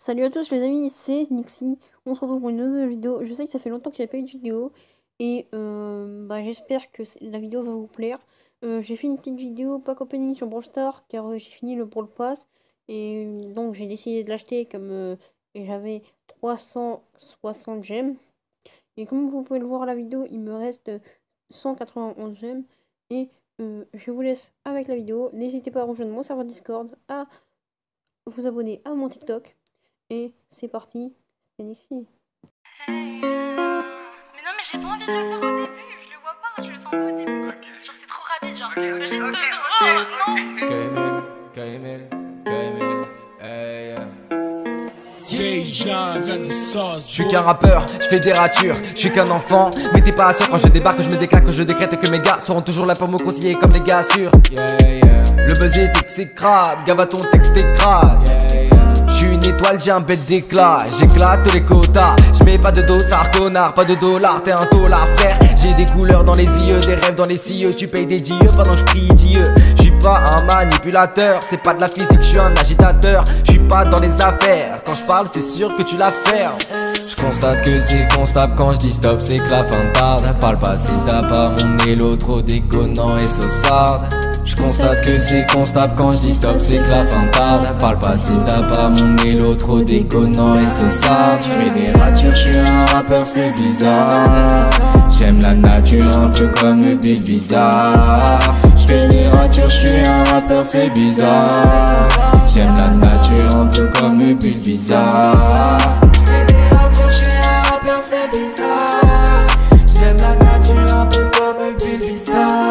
Salut à tous les amis, c'est Nixie. On se retrouve pour une nouvelle vidéo. Je sais que ça fait longtemps qu'il n'y a pas eu de vidéo et j'espère que la vidéo va vous plaire. J'ai fait une petite vidéo pack opening sur Brawl Stars car j'ai fini le Brawl Pass et donc j'ai décidé de l'acheter comme j'avais 360 gemmes. Et comme vous pouvez le voir à la vidéo, il me reste 191 gemmes et je vous laisse avec la vidéo. N'hésitez pas à rejoindre mon serveur Discord, à vous abonner à mon TikTok. Et c'est parti, c'est ici. Mais non, mais j'ai pas envie de le faire au début, je le vois pas, je le sens pas au début. Genre c'est trop rapide, genre j'ai non. KML, hey. Je suis qu'un rappeur, je fais des ratures, je suis qu'un enfant. Mais t'es pas sûr quand je débarque, je me déclare, que je décrète que mes gars seront toujours là pour me conseiller comme des gars sûrs. Le buzz est exécrable, gava ton texte écrase. Je suis une étoile, j'ai un bête d'éclat, j'éclate tous les quotas. Je mets pas de dossard, connard, pas de dollars, t'es un tolard frère. J'ai des couleurs dans les yeux, des rêves dans les cieux. Tu payes des dieux pendant que je prie Dieu. Je suis pas un manipulateur, c'est pas de la physique, je suis un agitateur. Je suis pas dans les affaires, quand je parle c'est sûr que tu la fermes. Je constate que c'est constable quand je dis stop, c'est que la fin tarde. Parle pas si t'as pas mon élo trop déconnant et saussarde. Je constate que c'est constable quand je dis stop, c'est que la fin tarde. Parle pas si t'as pas mon élo trop déconnant et saussarde. Je fais des ratures, je suis un rappeur, c'est bizarre. J'aime la nature un peu comme le Big Bizarre. Je fais des ratures, je suis un rappeur, c'est bizarre. J'aime la nature un peu comme le Big Bizarre. Je fais des ratures, je suis un rappeur, c'est bizarre. J'aime la nature un peu comme le Big Bizarre.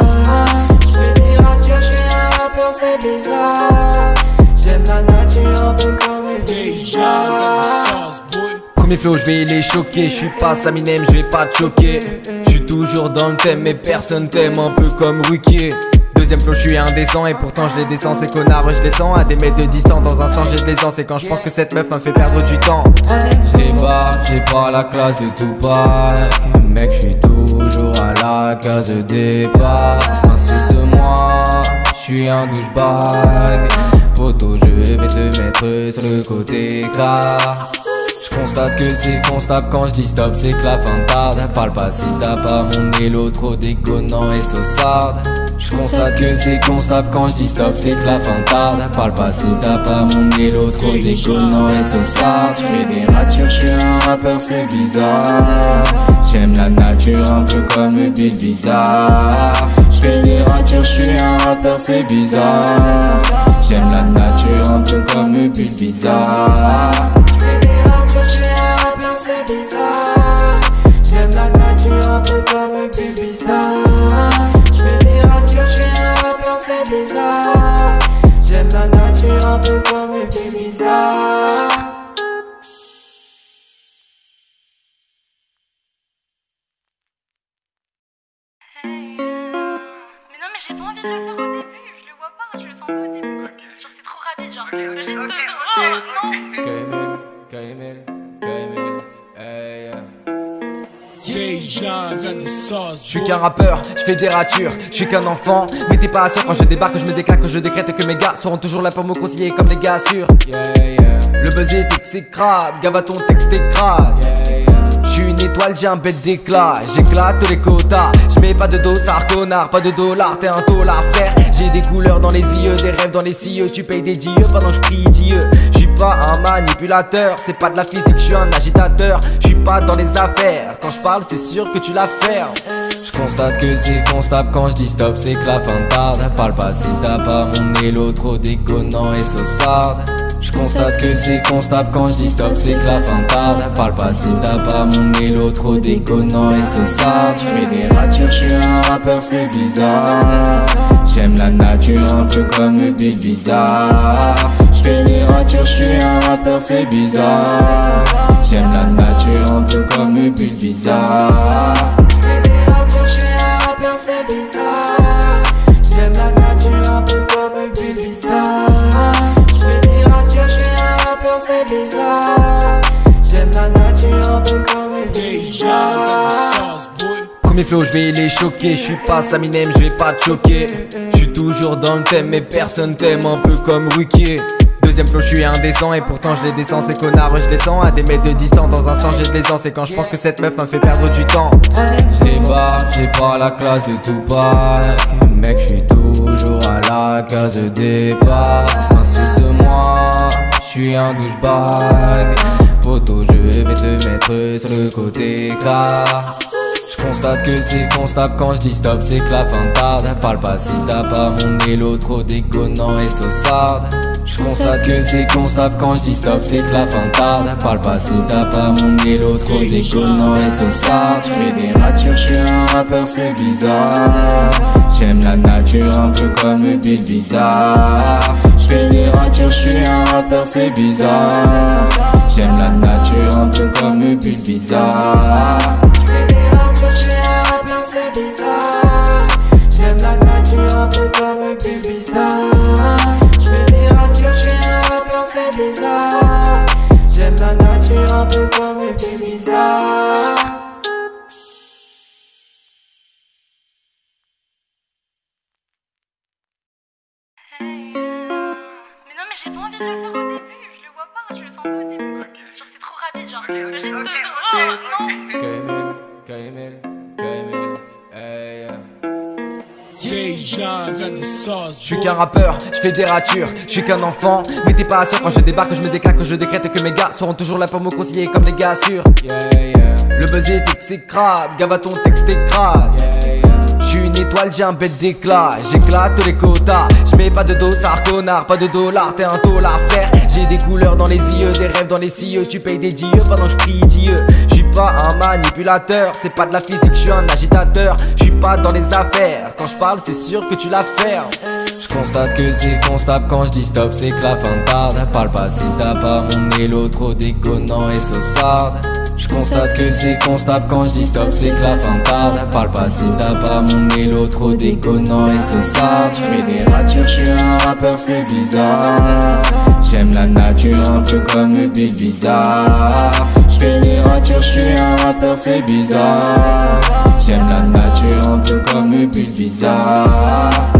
C'est bizarre, j'aime la nature un peu comme une bizarre. Premier flow, je vais les choquer, je suis pas Saminem, je vais pas te choquer. Je suis toujours dans le thème, mais personne t'aime, un peu comme Ruquier. Deuxième flow, je suis indécent et pourtant je les descends, ces connards je descends à des mètres de distance. Dans un sens j'ai de l'aisance et quand je pense que cette meuf me fait perdre du temps. Je débarque, j'ai pas la classe de Tupac. Mec, je suis toujours à la case de départ. Insulte-moi, je suis un douchebag. Poto, je vais te mettre sur le côté car je constate que c'est constable quand je dis stop, c'est que la fin tarde. Parle pas si t'as pas mon élo trop déconnant et saussarde. Je constate que c'est constable quand je dis stop, c'est que la fin tarde. Parle pas si t'as pas mon élo trop déconnant et saussarde. Je fais des ratures, je suis un rappeur, c'est bizarre. J'aime la nature un peu comme le Big Bizarre. Je fais des ratures, je suis un rappeur, c'est bizarre. J'aime la nature un peu comme le Big Bizarre. Je fais des ratures, je suis un rappeur, c'est bizarre. J'aime la nature un peu comme le Big Bizarre. Je fais des ratures, je suis un rappeur, c'est bizarre. J'aime la nature un peu comme le Big Bizarre. Mais non, mais j'ai pas envie de le faire au début, je le vois pas, je le sens pas au début. Genre c'est trop rapide, genre j'ai non. Hey. Je suis qu'un rappeur, je fais des ratures, je suis qu'un enfant. Mais t'es pas sûr quand je débarque, je me déclare, que je décrète que mes gars seront toujours là pour me conseiller comme des gars sûrs. Le buzz est exécrable, gava ton texte écrase. Je suis une étoile, j'ai un bête d'éclat, j'éclate tous les quotas. Je mets pas de dossard, connard, pas de dollars, t'es un tolard frère. J'ai des couleurs dans les yeux, des rêves dans les cieux. Tu payes des dieux pendant que je prie Dieu. Je suis pas un manipulateur, c'est pas de la physique, je suis un agitateur. Je suis pas dans les affaires, quand je parle c'est sûr que tu la fermes. Je constate que c'est constable quand je dis stop, c'est que la fin tarde. Parle pas si t'as pas mon élo trop déconnant et saussarde. Je constate que c'est constable quand je dis stop, c'est que la fin tarde. Parle pas si t'as pas mon élo trop déconnant et saussarde. Je fais des ratures, je suis un rappeur, c'est bizarre. J'aime la nature un peu comme le Big Bizarre. Je fais des ratures, je suis un rappeur, c'est bizarre. J'aime la nature un peu comme le Big Bizarre. Je fais des ratures, je suis un rappeur, c'est bizarre. J'aime la nature un peu comme le Big Bizarre. Je fais des ratures, je suis un rappeur, c'est bizarre. J'aime la nature un peu comme le Big Bizarre. Premier flow, je vais les choquer, je suis pas Saminem, je vais pas te choquer. Je suis toujours dans le thème, mais personne t'aime, un peu comme Ruquier. Deuxième flow, je suis indécent et pourtant je les descends. Ces connards, je descends à des mètres de distance. Dans un sens, j'ai de l'aisance et quand je pense que cette meuf me fait perdre du temps. Je débarque, j'ai pas la classe de Tupac. Mec, je suis toujours à la case de départ. Insulte-moi, je suis un douchebag. Poto, je vais te mettre sur le côté car je constate que c'est constable quand je dis stop, c'est que la fin tarde. Parle pas si t'as pas mon élo trop déconnant et saussarde. Je constate que c'est constable quand je dis stop, c'est que la fin tarde. Parle pas si t'as pas mon élo trop déconnant et saussarde. Je fais des ratures, je suis un rappeur, c'est bizarre. J'aime la nature un peu comme le beat bizarre. Je fais des ratures, je suis un rappeur, c'est bizarre. J'aime la nature un peu comme le beat bizarre. Je suis un rappeur, c'est bizarre. J'aime la nature un peu comme un peu bizarre. Je fais des ratures, je suis un rappeur, c'est bizarre. J'aime la nature un peu comme un peu bizarre. Mais non, mais j'ai pas envie de le faire au début. Je le vois pas, je le sens pas au début. Genre, c'est trop rapide, genre. J'ai non. Je suis qu'un rappeur, je fais des ratures, je suis qu'un enfant. Mais t'es pas sûr quand je débarque, je me déclare, que je décrète que mes gars seront toujours là pour me conseiller comme des gars sûrs. Le buzz est exécrable, gava ton texte écrase. Je suis une étoile, j'ai un bête d'éclat, j'éclate tous les quotas. Je mets pas de dossard, connard, pas de dollars, t'es un tolard frère. J'ai des couleurs dans les yeux, des rêves dans les cieux. Tu payes des dieux pendant que je prie Dieu. Je suis pas un manipulateur, c'est pas de la physique, je suis un agitateur. Je suis pas dans les affaires, quand je parle c'est sûr que tu la fermes. Je constate que c'est constable quand je dis stop, c'est que la fin tarde. Parle pas si t'as pas mon élo trop déconnant et saussarde. Je constate que c'est constable quand je dis stop, c'est que la fin tarde. Parle pas si t'as pas mon élo trop déconnant et saussarde. Je fais des ratures, je suis un rappeur, c'est bizarre. J'aime la nature un peu comme le beat bizarre. Je fais des ratures, je suis un rappeur, c'est bizarre. J'aime la nature un peu comme le beat bizarre.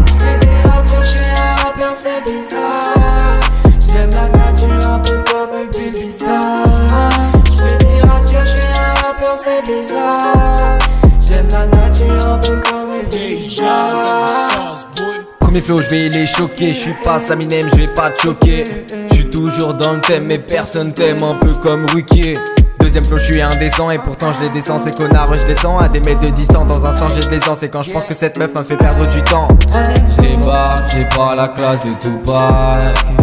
Je fais des ratures, je suis un rappeur, c'est bizarre. J'aime la nature un peu comme le beat bizarre. Je fais des ratures, je suis un rappeur, c'est bizarre. J'aime la nature un peu comme le beat bizarre. Premier flow, je vais les choquer. Je suis pas Saminem, je vais pas te choquer. Je suis toujours dans le thème, mais personne t'aime, un peu comme Ruquier. Deuxième flow, je suis indécent et pourtant je les descends. Ces connards, je descends à des mètres de distance. Dans un sens, j'ai de l'aisance et quand je pense que cette meuf me fait perdre du temps. Je débarque, j'ai pas la classe de Tupac.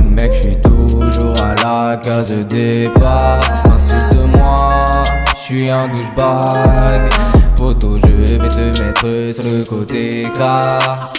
Mec, je suis toujours à la case de départ. Insulte-moi, je suis un douchebag. Poto, je vais te mettre sur le côté car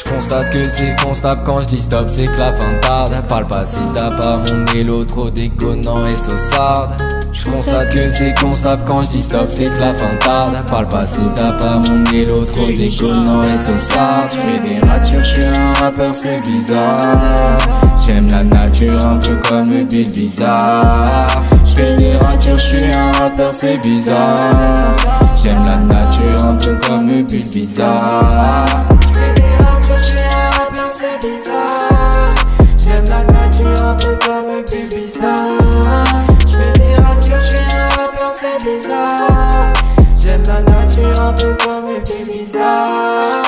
je constate que c'est constable quand je dis stop, c'est que la fin tarde. Parle pas si t'as pas mon élo trop déconnant et saussarde. Je constate que c'est constable quand je dis stop, c'est que la fin tarde. Parle pas si t'as pas mon élo trop déconnant et saussarde. Je fais des ratures, je suis un rappeur, c'est bizarre. J'aime la nature un peu comme le beat bizarre. Je fais des ratures, je suis un rappeur, c'est bizarre. J'aime la nature un peu comme le beat bizarre. Je fais des ratures, je suis un rappeur, c'est bizarre. J'aime la nature un peu comme le beat bizarre. Je fais des ratures, je suis un rappeur, c'est bizarre. J'aime la nature un peu comme le beat bizarre.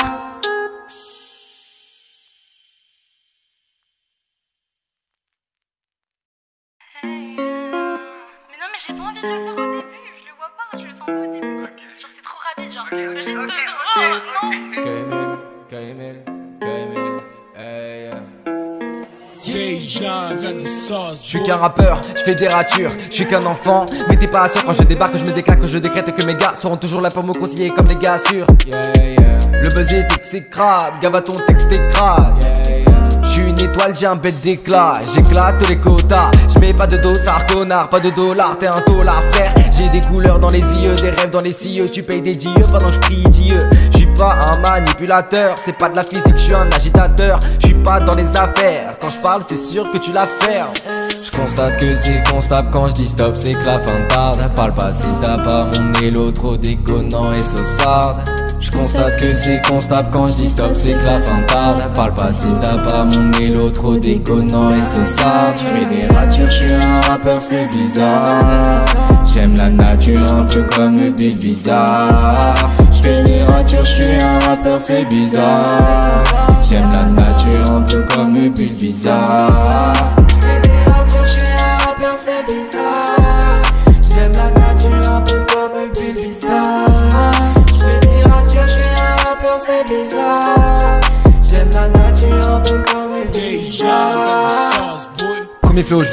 Mais non, mais j'ai pas envie de le faire au début. Je le vois pas, je le sens pas au début. Genre, c'est trop rapide, genre. J'ai non. Je suis qu'un rappeur, je fais des ratures, je suis qu'un enfant. Mais t'es pas sûr quand je débarque, je me déclare, que je décrète que mes gars seront toujours là pour me conseiller comme des gars sûrs. Le buzz est exécrable, gava ton texte écrase. Je suis une étoile, j'ai un bête d'éclat, j'éclate tous les quotas. Je mets pas de dossard, connard, pas de dollars, t'es un tolard frère. J'ai des couleurs dans les yeux, des rêves dans les cieux. Tu payes des dieux pendant que je prie Dieu. Je suis pas un manipulateur, c'est pas de la physique, je suis un agitateur. Je suis pas dans les affaires, quand je parle c'est sûr que tu la fermes. Je constate que c'est constable quand je dis stop, c'est que la fin tarde. Parle pas si t'as pas mon élo trop déconnant et saussarde. Je constate que c'est constable quand je dis stop, c'est que la fin tarde. Parle pas si t'as pas mon élo, trop déconnant et sauçard. Je fais des ratures, je suis un rappeur, c'est bizarre. J'aime la nature un peu comme le Big Bizarre. Je fais des ratures, je suis un rappeur, c'est bizarre. J'aime la nature un peu comme le Big Bizarre. Je fais des ratures, je suis un rappeur, c'est bizarre. J'aime la nature un peu comme le Big Bizarre. Je fais des ratures, je suis un rappeur, c'est bizarre. J'aime la nature un peu comme le Big Bizarre. Premier flow,